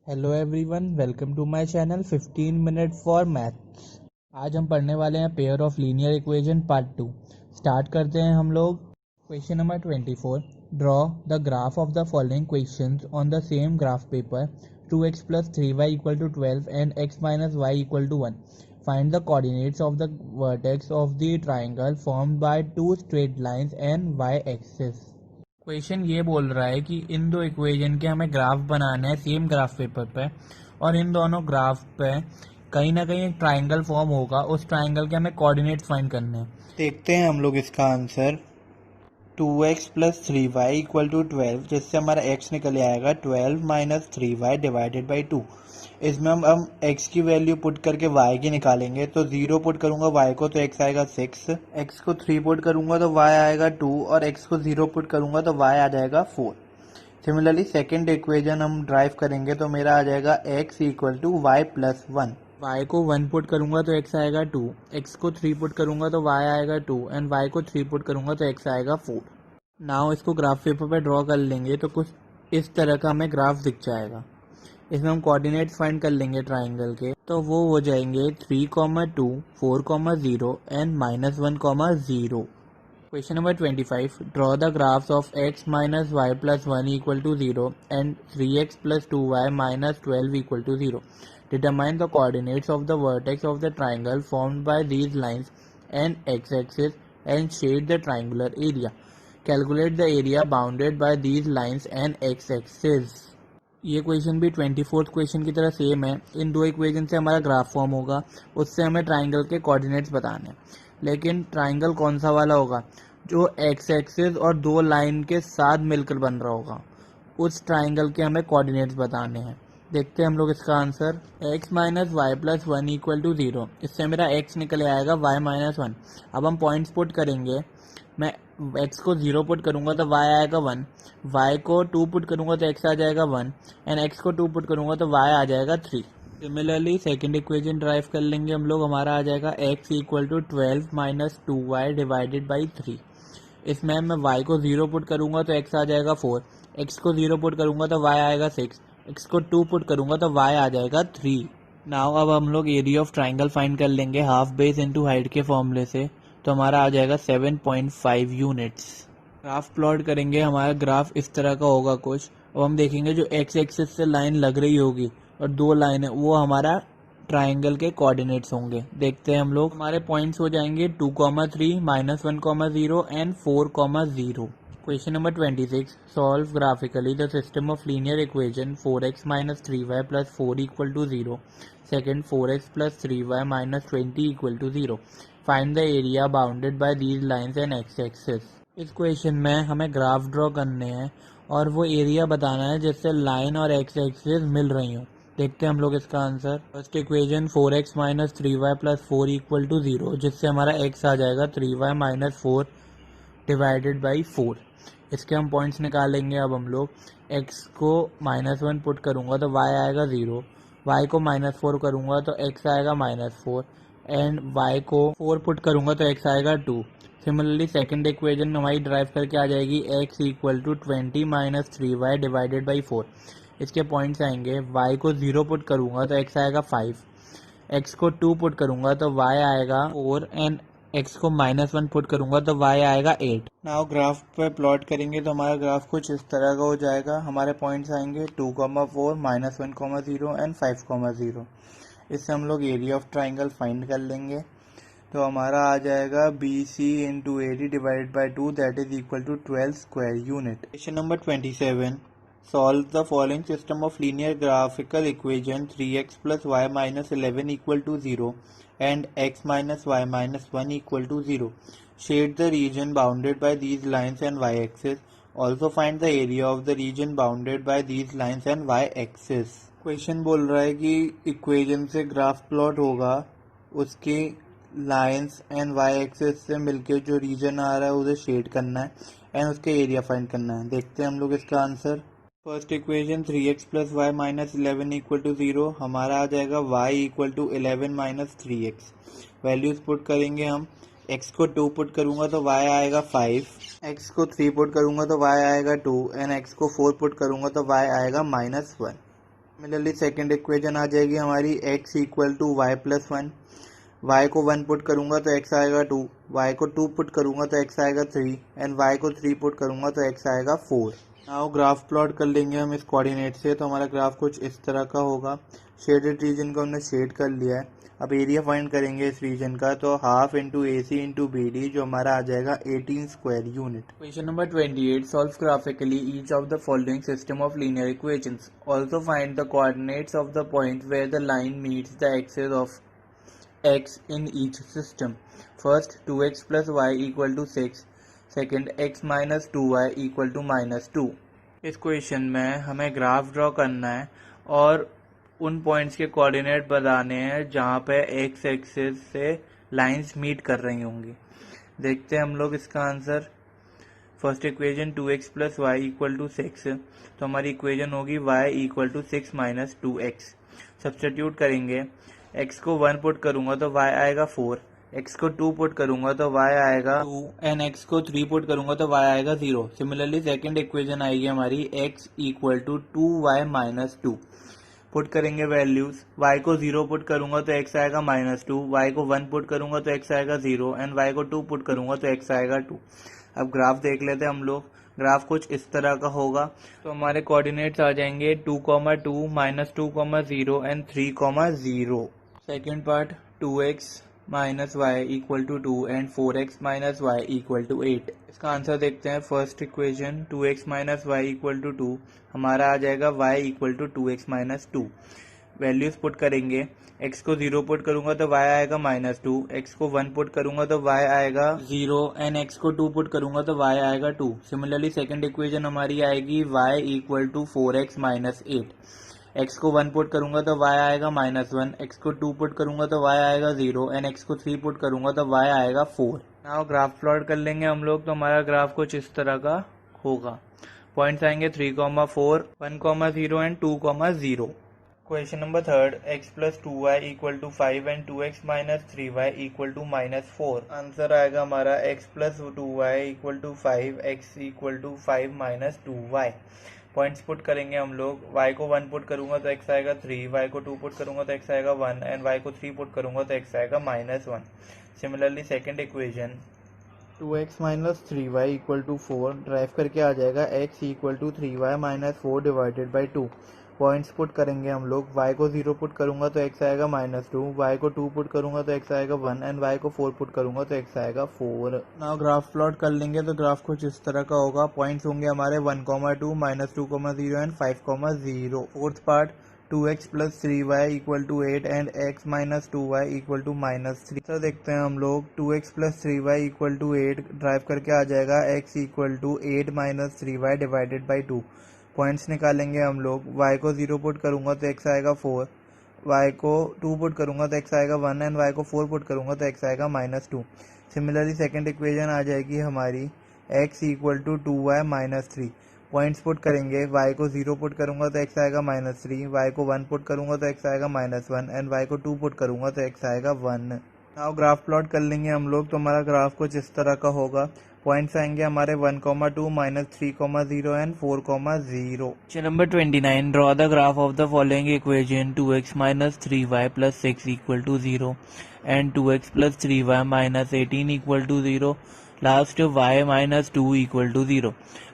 Hello everyone, welcome to my channel 15 minute for maths. आज हम पढ़ने वाले हैं pair of linear equation part 2। Start करते हैं हम लोग। Question number 24। Draw the graph of the following questions on the same graph paper 2x plus 3y equal to 12 and x minus y equal to 1. Find the coordinates of the vertex of the triangle formed by two straight lines and y-axis. Question ये बोल रहा है कि इन दो equation के हमें graph बनाना है same graph paper पे, और इन दोनों ग्राफ पे कहीं ना कहीं एक ट्राइंगल फॉर्म होगा। उस ट्राइंगल के हमें कोऑर्डिनेट्स फाइंड करने हैं। देखते हैं हम लोग इसका answer. 2x plus 3y equal to 12, जिससे हमारा x निकल आएगा 12 माइनस 3y डिवाइडेड बाई 2। इसमें हम x की वैल्यू पुट करके y की निकालेंगे। तो 0 पुट करूंगा y को तो x आएगा 6, x को 3 पुट करूंगा तो y आएगा 2, और x को 0 पुट करूंगा तो y आ जाएगा 4। सिमिलरली सेकेंड इक्वेशन हम ड्राइव करेंगे तो मेरा आ जाएगा x equal to y plus 1। y को 1 पुट करूंगा तो x आएगा 2, x को 3 पुट करूंगा तो y आएगा 2, एंड y को 3 पुट करूंगा तो x आएगा 4। नाउ इसको ग्राफ पेपर पे ड्रॉ कर लेंगे तो कुछ इस तरह का हमें ग्राफ दिख जाएगा। इसमें हम कोऑर्डिनेट्स फाइंड कर लेंगे ट्राइंगल के, तो वो हो जाएंगे 3,2, 4,0 and -1,0। Question number 25। Draw the graphs of x minus y plus 1 equal to 0 and 3x plus 2y minus 12 equal to 0. Determine the coordinates of the vertex of the triangle formed by these lines and x-axis and shade the triangular area. Calculate the area bounded by these lines and x-axis. ये question भी 24th question की तरह same है। इन दो equation से हमारा graph form होगा, उससे हमें ट्राइंगल के कोऑर्डिनेट्स बताने हैं। लेकिन ट्राइंगल कौन सा वाला होगा? जो एक्स एक्सिस और दो लाइन के साथ मिलकर बन रहा होगा, उस ट्राइंगल के हमें कोऑर्डिनेट्स बताने हैं। देखते हैं हम लोग इसका answer. x minus y plus 1 equal to 0, इससे मेरा x निकल आएगा y माइनस 1। अब हम पॉइंट्स पुट करेंगे। मैं x को 0 पुट करूंगा तो y आएगा 1, y को 2 पुट करूंगा तो x आ जाएगा 1, एंड x को 2 पुट करूंगा तो y आ जाएगा 3। सिमिलरली सेकेंड इक्वेशन ड्राइव कर लेंगे हम लोग। हमारा आ जाएगा x equal to 12 minus 2y divided by 3। इसमें मैं y को 0 पुट करूंगा तो x आ जाएगा 4, x को 0 पुट करूंगा तो y आएगा 6, x को 2 पुट करूंगा तो y आ जाएगा 3। नाउ अब हम लोग एरिया ऑफ ट्राइंगल फाइंड कर लेंगे हाफ बेस इनटू हाइट के फॉर्मूले से। तो हमारा आ जाएगा 7.5 यूनिट्स। ग्राफ प्लॉट करेंगे। हमारा ग्राफ इस तरह का होगा कुछ। अब हम देखेंगे जो एक्स एक्सिस से लाइन लग रही होगी और दो लाइन है, वो हमारा ट्राइंगल के कोऑर्डिनेट्स होंगे। देखते हैं हम लोग। हमारे पॉइंट्स हो जाएंगे 2,3, -1,0 and 4,0। Question number 26। Solve graphically the system of linear equation 4x minus 3y plus 4 equal to 0, second 4x plus 3y minus 20 equal to 0. Find the area bounded by these lines and x axis. इस question में हमें graph draw करने हैं और वो area बताना है जिससे लाइन और एक्स एक्सिस मिल रही हो। देखते हैं हम लोग इसका answer. First equation 4x minus 3y plus 4 equal to 0, जिससे हमारा x आ जाएगा 3y माइनस 4 डिवाइडेड बाई 4। इसके हम पॉइंट्स निकालेंगे। अब हम लोग x को -1 पुट करूंगा तो y आएगा 0, y को -4 करूंगा तो x आएगा -4, एंड y को 4 पुट करूंगा तो x आएगा 2। सिमिलरली सेकंड इक्वेशन हमारी ड्राइव करके आ जाएगी x equal to 20 minus 3y divided by 4। इसके पॉइंट्स आएंगे। y को 0 पुट करूंगा तो x आएगा 5, x को 2 पुट करूंगा तो y आएगा 4, एंड x को -1 पुट करूंगा तो y आएगा 8। नाउ ग्राफ पे प्लॉट करेंगे तो हमारा ग्राफ कुछ इस तरह का हो जाएगा। हमारे पॉइंट्स आएंगे 2,4, -1,0 एंड 5,0। इससे हम लोग एरिया ऑफ ट्राइंगल फाइंड कर लेंगे। तो हमारा आ जाएगा BC into AD divided by 2, that is equal to 12 square unit. Question number 27। Solve the following system of linear graphical equation 3x plus y minus 11 equal to 0 and x minus y minus 1 equal to 0. Shade the region bounded by these lines and y-axis. Also find the area of the region bounded by these lines and y-axis. Question बोल रहा है कि equation से graph plot होगा, उसकी lines and Y axis से मिलके जो रीजन आ रहा है उसे शेड करना है एंड उसके एरिया फाइंड करना है। देखते हैं हम लोग इसका answer. First equation 3x plus y minus 11 equal to 0, हमारा आ जाएगा y equal to 11 minus 3x। Values put करेंगे हम। x को 2 पुट करूंगा तो y आएगा 5, x को 3 पुट करूंगा तो y आएगा 2, एंड x को 4 पुट करूंगा तो y आएगा -1। सिमिलरली सेकेंड इक्वेशन आ जाएगी हमारी x equal to y plus one. y को 1 पुट करूंगा तो x आएगा 2, y को 2 पुट करूंगा तो x आएगा 3 एंड y को 3 पुट करूंगा तो x आएगा 4। नाउ ग्राफ प्लॉट कर लेंगे हम इस कोऑर्डिनेट से, तो हमारा ग्राफ कुछ इस तरह का होगा। शेडेड रीजन को हमने शेड कर लिया है। अब एरिया फाइंड करेंगे इस रीजन का, तो half into A C into B D, जो हमारा आ जाएगा 18 square unit. Question number 28, solve graphically each of the following system of linear equations. Also find the coordinates of the point where the line meets the axis of x in each system. First 2x plus y equal to 6, second x minus 2y equal to minus 2। इस question में हमें graph draw करना है और उन points के coordinate बताने हैं जहाँ पे x एक्सिस से लाइंस मीट कर रही होंगी। देखते हैं हम लोग इसका answer. First equation 2x plus y equal to 6, तो हमारी इक्वेशन होगी y equal to 6 minus 2x। Substitute करेंगे, x को 1 पुट करूंगा तो y आएगा 4, x को 2 पुट करूंगा तो y आएगा 2 एंड x को 3 पुट करूंगा तो y आएगा 0। सिमिलरली सेकंड इक्वेशन आएगी हमारी x equal to 2y minus 2। Put करेंगे वैल्यूज, y को 0 पुट करूंगा तो x आएगा माइनस 2, y को 1 पुट करूंगा तो x आएगा 0 एंड y को 2 पुट करूंगा तो x आएगा 2। अब ग्राफ देख लेते हैं हम लोग। ग्राफ कुछ इस तरह का होगा, तो हमारे कोऑर्डिनेट्स आ जाएंगे 2,2 minus 2,0 and 3,0। Second part 2x minus y equal to 2 and 4x minus y equal to 8। इसका आंसर देखते हैं। First equation 2x minus y equal to 2, हमारा आ जाएगा y equal to 2x minus 2। Values put करेंगे, x को 0 put करूंगा तो y आएगा माइनस 2, x को 1 पुट करूंगा तो y आएगा 0 एंड x को 2 पुट करूंगा तो y आएगा 2। सिमिलरली सेकेंड इक्वेशन हमारी आएगी y equal to 4x minus 8। x को 1 पुट करूंगा तो y आएगा माइनस 1, x को 2 पुट करूंगा तो y आएगा 0 एंड x को 3 पुट करूंगा तो y आएगा 4। नाउ ग्राफ प्लॉट कर लेंगे हम लोग, तो हमारा ग्राफ कुछ इस तरह का होगा। पॉइंट्स आएंगे 3,4, 1,0 and 2,0। Question number third, x plus 2y equal to 5 and 2x minus 3y equal to minus 4। Answer आएगा हमारा x plus 2y equal to 5, x equal to 5 minus 2y। Points put करेंगे हम लोग, y को 1 put करूंगा तो x आएगा 3, y को 2 पुट करूंगा तो x आएगा 1 एंड y को 3 पुट करूंगा तो x आएगा minus 1। Similarly second equation 2x minus 3y equal to 4 derive करके आ जाएगा x equal to 3y minus 4 divided by 2। Points put करेंगे हम लोग, y को 0 पुट करूंगा तो x आएगा माइनस 2, y को 2 पुट करूंगा तो x आएगा 1 एंड y को 4 पुट करूंगा तो x आएगा 4। नाउ ग्राफ प्लॉट कर लेंगे, तो ग्राफ कुछ इस तरह का होगा। पॉइंट्स होंगे हमारे 1,2 minus 2,0 and 5,0। Fourth part 2x plus 3y equal to 8 and x minus 2y equal to minus 3। तो देखते हैं हम लोग, 2x plus 3y equal to 8 drive करके आ जाएगा x equal to 8 minus 3y divided by 2। Points निकालेंगे हम लोग, y को 0 पुट करूंगा तो x आएगा 4, y को 2 पुट करूंगा तो x आएगा 1 एंड y को 4 पुट करूंगा तो x आएगा माइनस 2। सिमिलरली सेकेंड इक्वेशन आ जाएगी हमारी x equal to 2y minus 3। Points put करेंगे, y को 0 पुट करूंगा तो x आएगा माइनस 3, y को 1 पुट करूंगा तो x आएगा माइनस 1 एंड y को 2 पुट करूंगा तो x आएगा 1। नाउ ग्राफ प्लॉट कर लेंगे हम लोग, तो हमारा ग्राफ कुछ इस तरह का होगा। पॉइंट्स आएंगे हमारे 1,2 minus 3,0 and 4,0। Question number 29, draw the graph of the following equation 2x minus 3y plus 6 equal to 0 and 2x plus 3y minus 18 equal to 0, last y minus 2 equal to 0।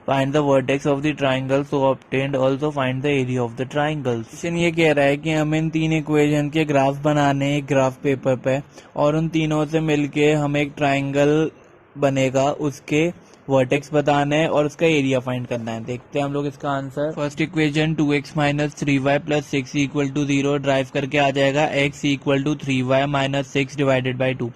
Find the vertex of the triangle so obtained, also find the area of the triangle. Question ये कह रहा है कि हमें इन तीन equation के graph बनाने एक ग्राफ पेपर पे, और उन तीनों से मिलके हमें एक ट्राइंगल बनेगा, उसके वर्टेक्स बताना है और उसका एरिया फाइंड करना है। देखते हैं हम लोग इसका answer. First equation 2x minus 3y plus 6 equal to 0 derive करके आ जाएगा x equal to 3y minus 6 divided by 2।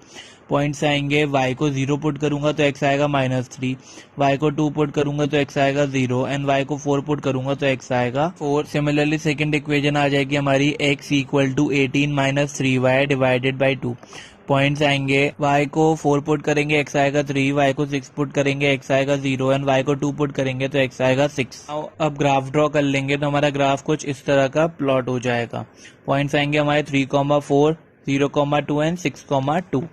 Points आएंगे, y को 0 पुट करूंगा तो x आएगा माइनस 3, y को 2 पुट करूंगा तो x आएगा 0 एंड y को 4 पुट करूंगा तो x आएगा 4। सिमिलरली सेकेंड इक्वेशन आ जाएगी हमारी x equal to 18 minus 3y divided by 2। Points आएंगे, y को 4 पुट करेंगे x आएगा 3, y को 6 पुट करेंगे x आएगा 0 एंड y को 2 पुट करेंगे तो x आएगा 6। अब ग्राफ ड्रॉ कर लेंगे, तो हमारा ग्राफ कुछ इस तरह का प्लॉट हो जाएगा। पॉइंट्स आएंगे हमारे 3,4, 0,2 and 6,2।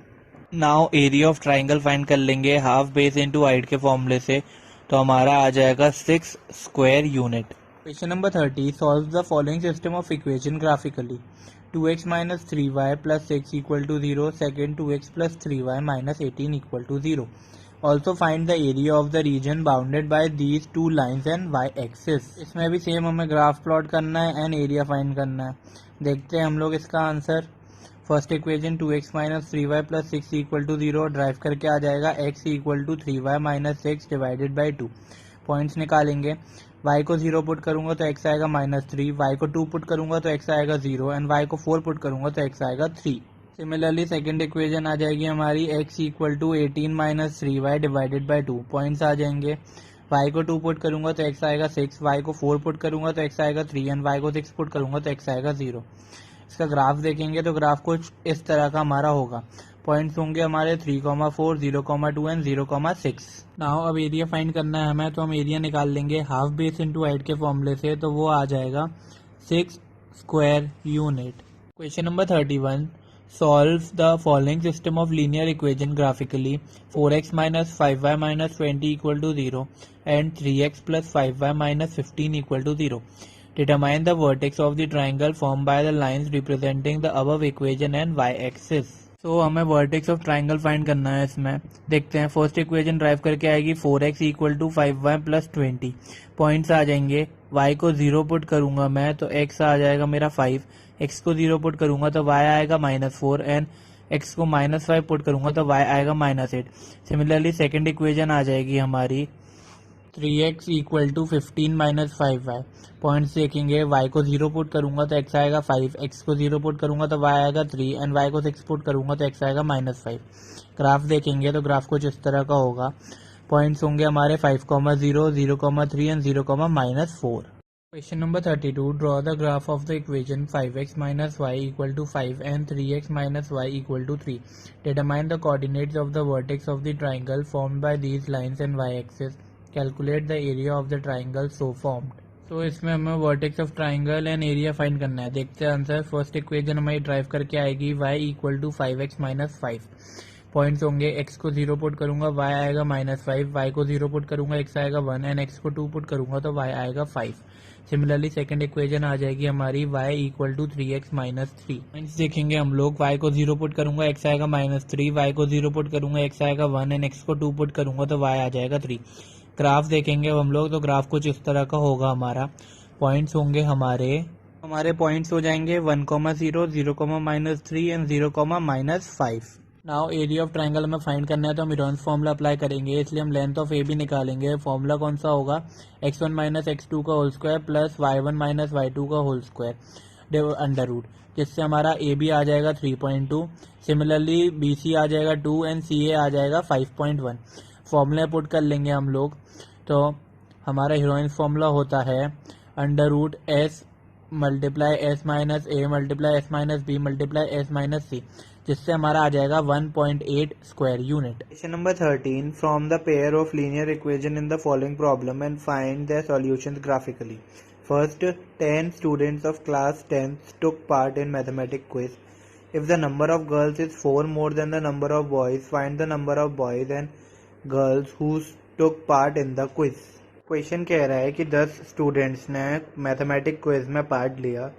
Now area of triangle find कर लेंगे हाफ बेस इनटू हाइट के फॉर्मूले से, तो हमारा आ जाएगा 6 square unit. Question number 30 solves the following system of equation graphically. 2x minus 3y plus 6 equal to 0. Second, 2x plus 3y minus 18 equal to 0. Also find the area of the region bounded by these two lines and y-axis. इसमें भी same हमें graph plot करना है and area find करना है. देखते हैं हम लोग इसका answer. First equation 2x minus 3y plus 6 equal to 0 derive करके आ जाएगा x equal to 3y minus 6 divided by 2. Points निकालेंगे. y को 0 पुट करूंगा तो x आएगा -3, y को 2 पुट करूंगा तो x आएगा 0 एंड y को 4 पुट करूंगा तो x आएगा 3. सिमिलरली सेकंड इक्वेशन आ जाएगी हमारी x equal to 18 minus 3y divided by 2. Points आ जाएंगे. y को 2 पुट करूंगा तो x आएगा 6, y को 4 पुट करूंगा तो x आएगा 3 एंड y को 6 पुट करूंगा तो x आएगा 0. इसका ग्राफ देखेंगे तो ग्राफ कुछ इस तरह का हमारा होगा. पॉइंट्स होंगे हमारे 3,4, 0,2 एंड 0,6. नाउ अब एरिया फाइंड करना है हमें, तो हम एरिया निकाल लेंगे हाफ बेस इंटू हाइट के फॉर्मूले से, तो वो आ जाएगा 6 square unit. Question number 31 solve the following system of linear equation graphically. 4x minus 5y minus 20 equal to 0 and 3x plus 5y minus 15 equal to 0. Determine the vertex of the triangle formed by the lines representing the above equation and y-axis. तो हमें vertex of triangle find करना है. इसमें देखते हैं. First equation drive करके आएगी 4x equal to 5y plus 20. Points आ जाएंगे. y को 0 पुट करूंगा मैं तो x आ जाएगा मेरा 5, x को 0 पुट करूंगा तो y आएगा -4 एंड x को -5 पुट करूंगा तो y आएगा -8. सिमिलरली सेकेंड इक्वेशन आ जाएगी हमारी 3x equal to 15 minus 5y. Points देखेंगे. y को 0 पुट करूंगा तो x आएगा 5, x को 0 पुट करूंगा तो y आएगा 3 एंड y को 6 पुट करूंगा तो x आएगा -5. ग्राफ देखेंगे तो ग्राफ कुछ इस तरह का होगा. पॉइंट्स होंगे हमारे 5,0, 0,3 and 0,-4. Question number 32 draw the graph of the equation 5x minus y equal to 5 and 3x minus y equal to 3. Determine the coordinates of the vertex of the triangle formed by these lines and y axis. Calculate the area of the triangle so formed. तो इसमें हमें vertex of triangle and area find करना है. देखते हैं answer. First equation हमारी derive करके आएगी y equal to 5x minus 5. Points होंगे. x को 0 पुट करूंगा y आएगा -5, y को 0 पुट करूंगा x आएगा 1 एंड x को 2 पुट करूंगा तो y आएगा 5. सिमिलरली सेकंड इक्वेशन आ जाएगी हमारी y equal to 3x minus 3. Points देखेंगे हम लोग. y को 0 पुट करूंगा x आएगा -3, y को 0 पुट करूंगा x आएगा 1 एंड x को 2 पुट करूंगा तो y आ जाएगा 3. ग्राफ देखेंगे अब हम लोग तो ग्राफ कुछ इस तरह का होगा हमारा. पॉइंट्स होंगे हमारे पॉइंट्स हो जाएंगे 1,0, 0,-3 and 0,-5. Now area of triangle हमें फाइंड करना है तो हम इरॉन्स फॉर्मूला अप्लाई करेंगे. इसलिए हम लेंथ ऑफ ए भी निकालेंगे. फॉर्मूला कौन सा होगा? x1 माइनस x2 का whole square plus y1 minus y2 का होल स्क्वायर अंडर रूट, जिससे हमारा ए बी आ जाएगा 3.2. सिमिलरली बी सी आ जाएगा 2 एंड सी ए आ जाएगा 5.1. फॉर्मूला पुट कर लेंगे हम लोग. तो हमारा हीरोइंस फॉर्मूला होता है under root S multiply S minus A multiply S minus B multiply S minus C, जिससे हमारा आ जाएगा 1.8 square unit. Question number 13 from the pair of linear equation in the following problem and find the solutions graphically. First, 10 students of class 10th took part in mathematics quiz. If the number of girls is 4 more than the number of boys, find the number of boys and girls who took part in the quiz. Question कह रहा है कि 10 students ने mathematic quiz में part लिया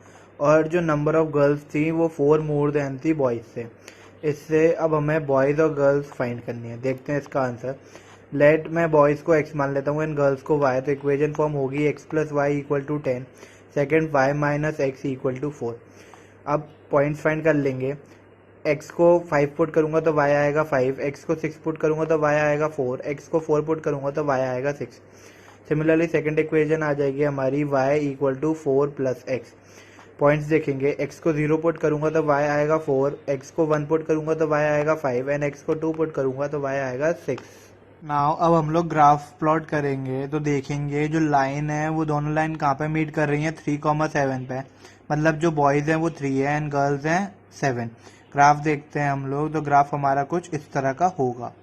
और जो number of girls थी वो 4 मोर देन थी बॉयज से. इससे अब हमें बॉयज़ और गर्ल्स फाइंड करनी है. देखते हैं इसका आंसर. लेट मैं बॉयज़ को x मान लेता हूँ एंड गर्ल्स को y. तो इक्वेशन फॉर्म होगी x plus y equal to 10. Second y minus x equal to 4. अब पॉइंट्स फाइंड कर लेंगे. x को 5 पुट करूंगा तो y आएगा 5, x को 6 पुट करूंगा तो y आएगा 4, x को 4 पुट करूंगा तो y आएगा 6. सिमिलरली सेकंड इक्वेशन आ जाएगी हमारी y equal to 4 plus x. Points देखेंगे. x को 0 पुट करूंगा तो y आएगा 4, x को 1 पुट करूंगा तो y आएगा 5 एंड x को 2 पुट करूंगा तो y आएगा 6. नाउ अब हम लोग ग्राफ प्लॉट करेंगे तो देखेंगे जो लाइन है वो दोनों लाइन कहाँ पे मीट कर रही हैं 3,7 पे. मतलब जो बॉयज़ हैं वो 3 है एंड गर्ल्स हैं 7. ग्राफ देखते हैं हम लोग. तो ग्राफ हमारा कुछ इस तरह का होगा.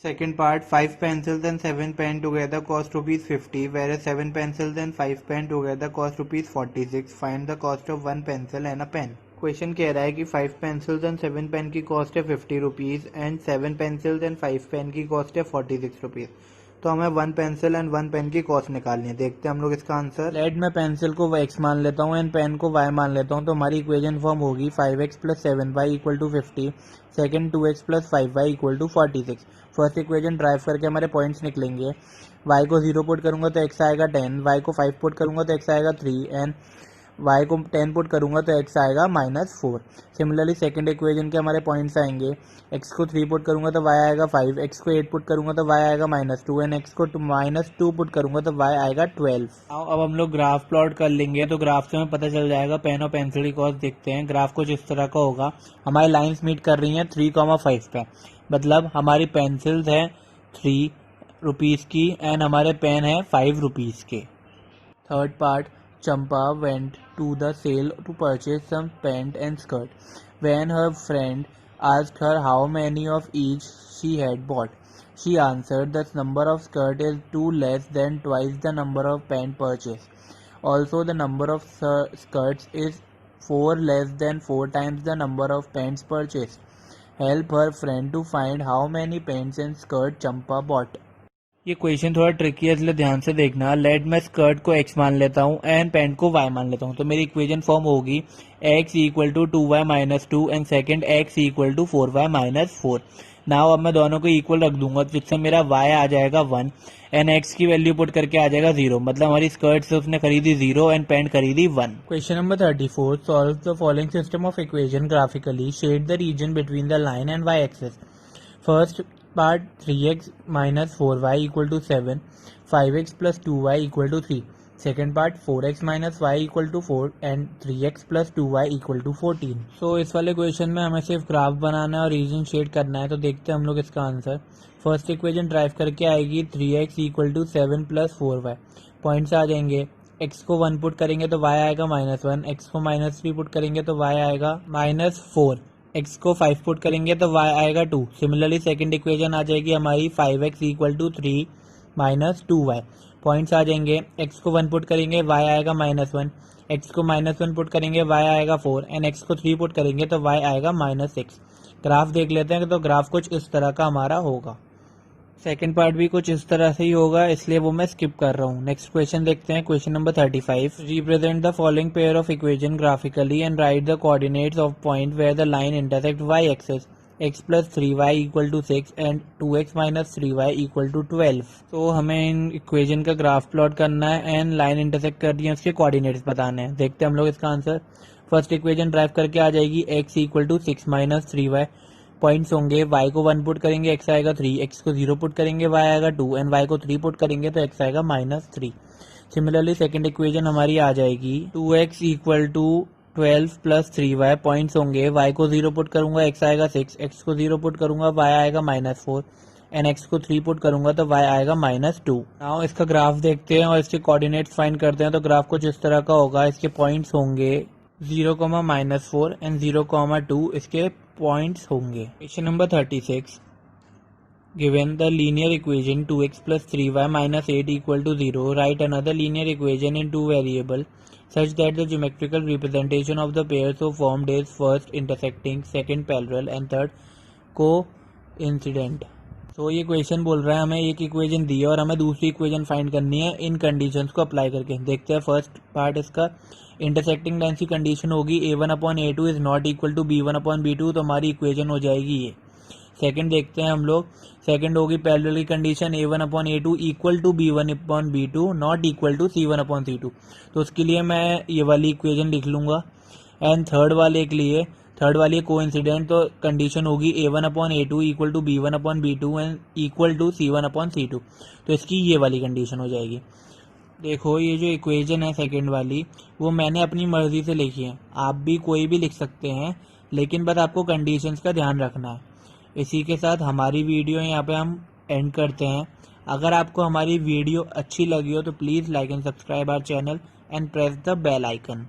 Second part, 5 pencils and 7 pen together cost ₹50, whereas 7 pencils and 5 pen together cost ₹46. Find the cost of 1 pencil and a pen. Question कह रहा है कि 5 pencils and 7 pen की कॉस्ट है ₹50 एंड 7 pencils and 5 pen की कॉस्ट है ₹46. तो हमें 1 पेंसिल एंड 1 पेन की कॉस्ट निकालनी है। देखते हैं हम लोग इसका आंसर। लेट मैं पेंसिल को x मान लेता हूँ एंड पेन को y मान लेता हूँ, तो हमारी इक्वेशन फॉर्म होगी 5x + 7y = 50, second 2x + 5y = 46। First equation drive करके हमारे पॉइंट्स निकलेंगे। y को 0 पुट करूंगा तो x आएगा 10, y को 5 पुट करूंगा तो x आएगा 3 एंड y को 10 पुट करूंगा तो x आएगा -4। सिमिलरली सेकंड इक्वेशन के हमारे पॉइंट्स आएंगे। x को 3 पुट करूंगा तो y आएगा 5, x को 8 पुट करूंगा तो y आएगा -2 एंड x को -2 पुट करूंगा तो y आएगा 12। अब हम लोग ग्राफ प्लॉट कर लेंगे, तो ग्राफ से हमें पता चल जाएगा। पेन और पेंसिल की कॉस्ट देखते हैं। ग्राफ कुछ इस तरह का होगा। हमारी लाइन्स मीट कर रही हैं 3,5 पे, मतलब हमारी पेंसिल्स हैं 3 रुपीज़ की एंड हमारे पेन है 5 रुपीज़ के। Third part, Champa went to the sale to purchase some pant and skirt. When her friend asked her how many of each she had bought, she answered, "The number of skirt is 2 less than twice the number of pant purchased. Also, the number of skirts is 4 less than 4 times the number of pants purchased." Help her friend to find how many pants and skirt Champa bought. ये question थोड़ा tricky है, इसलिए ध्यान से देखना। Late मैं skirt को x मान लेता हूँ एंड पैंट को y मान लेता हूँ, तो मेरी इक्वेशन फॉर्म होगी x = 2y - 2 and second x = 4y - 4। Now अब मैं दोनों को इक्वल रख दूंगा, जिससे मेरा y आ जाएगा 1 एंड x की वैल्यू पुट करके आ जाएगा 0, मतलब हमारी स्कर्ट से उसने खरीदी 0 एंड पैंट खरीदी 1। Question number 34, solve the following system of equation graphically, shade the region between the line and y axis. First part, 3x - 4y = 7, 5x + 2y = 3. Second part, 4x - y = 4 and 3x + 2y = 14. So इस वाले question में हमें सिर्फ graph बनाना है और reason shade करना है, तो देखते हैं हम लोग इसका आंसर। फर्स्ट इक्वेशन ड्राइव करके आएगी 3x = 7 + 4y। पॉइंट्स आ जाएंगे। x को 1 पुट करेंगे तो y आएगा -1, x को -3 पुट करेंगे तो y आएगा -4, x को 5 पुट करेंगे तो y आएगा 2। सिमिलरली सेकंड इक्वेशन आ जाएगी हमारी 5x = 3 - 2y। पॉइंट्स आ जाएंगे। x को 1 पुट करेंगे y आएगा -1, x को -1 पुट करेंगे y आएगा 4 एंड x को 3 पुट करेंगे तो y आएगा -6। ग्राफ देख लेते हैं, तो ग्राफ कुछ इस तरह का हमारा होगा। सेकेंड पार्ट भी कुछ इस तरह से ही होगा, इसलिए वो मैं स्किप कर रहा हूँ। नेक्स्ट क्वेश्चन देखते हैं। Question number 35, represent the following pair of equation graphically and write the coordinates of point where the line intersect y axis. x + 3y = 6 and 2x - 3y = 12। तो हमें इन इक्वेशन का ग्राफ प्लॉट करना है and line intersect कर रही है, उसके कोऑर्डिनेट्स बताने हैं। देखते हैं हम लोग इसका आंसर। फर्स्ट इक्वेशन ड्राइव करके आ जाएगी x = 6 - 3y। पॉइंट्स होंगे, y को 1 पुट करेंगे x आएगा 3, x को 0 पुट करेंगे y आएगा 2 एंड y को 3 पुट करेंगे तो x आएगा -3। सिमिलरली सेकंड इक्वेशन हमारी आ जाएगी 2x = 12 + 3y। पॉइंट्स होंगे, y को 0 पुट करूंगा x आएगा 6, x को 0 पुट करूंगा y आएगा -4 एंड x को 3 पुट करूंगा तो y आएगा -2। नाउ इसका ग्राफ देखते हैं और इसके कोऑर्डिनेट्स फाइंड करते हैं। तो ग्राफ कुछ इस तरह का होगा। इसके पॉइंट्स होंगे 0, -4 एंड 0, 2 इसके पॉइंट्स होंगे। Question number 36, given the linear equation 2x + 3y - 8 = 0, right another linear equation in 2 variable such that the geometrical representation of the pair so formed is first intersecting, second parallel and third coincident। तो ये question बोल रहा है हमें एक equation दी है और हमें दूसरी इक्वेशन फाइंड करनी है इन कंडीशंस को अप्लाई करके। देखते हैं फर्स्ट पार्ट इसका। इंटरसेक्टिंग लाइन की कंडीशन होगी a1/a2 is not equal to b1/b2, तो हमारी इक्वेशन हो जाएगी ये। सेकंड देखते हैं हम लोग। सेकंड होगी पैरेलल की condition a1/a2 equal to b1/b2 not equal to c1/c2, तो उसके लिए मैं ये वाली इक्वेशन लिख लूंगा। एंड थर्ड वाली कोइंसिडेंट, तो कंडीशन होगी a1/a2 equal to b1/b2 and equal to c1/c2, तो इसकी ये वाली कंडीशन हो जाएगी। देखो ये जो इक्वेशन है सेकंड वाली, वो मैंने अपनी मर्जी से लिखी है, आप भी कोई भी लिख सकते हैं, लेकिन बस आपको कंडीशंस का ध्यान रखना है। इसी के साथ हमारी वीडियो यहाँ पे हम एंड करते हैं। अगर आपको हमारी वीडियो अच्छी लगी हो तो please like and subscribe our channel and press the bell icon.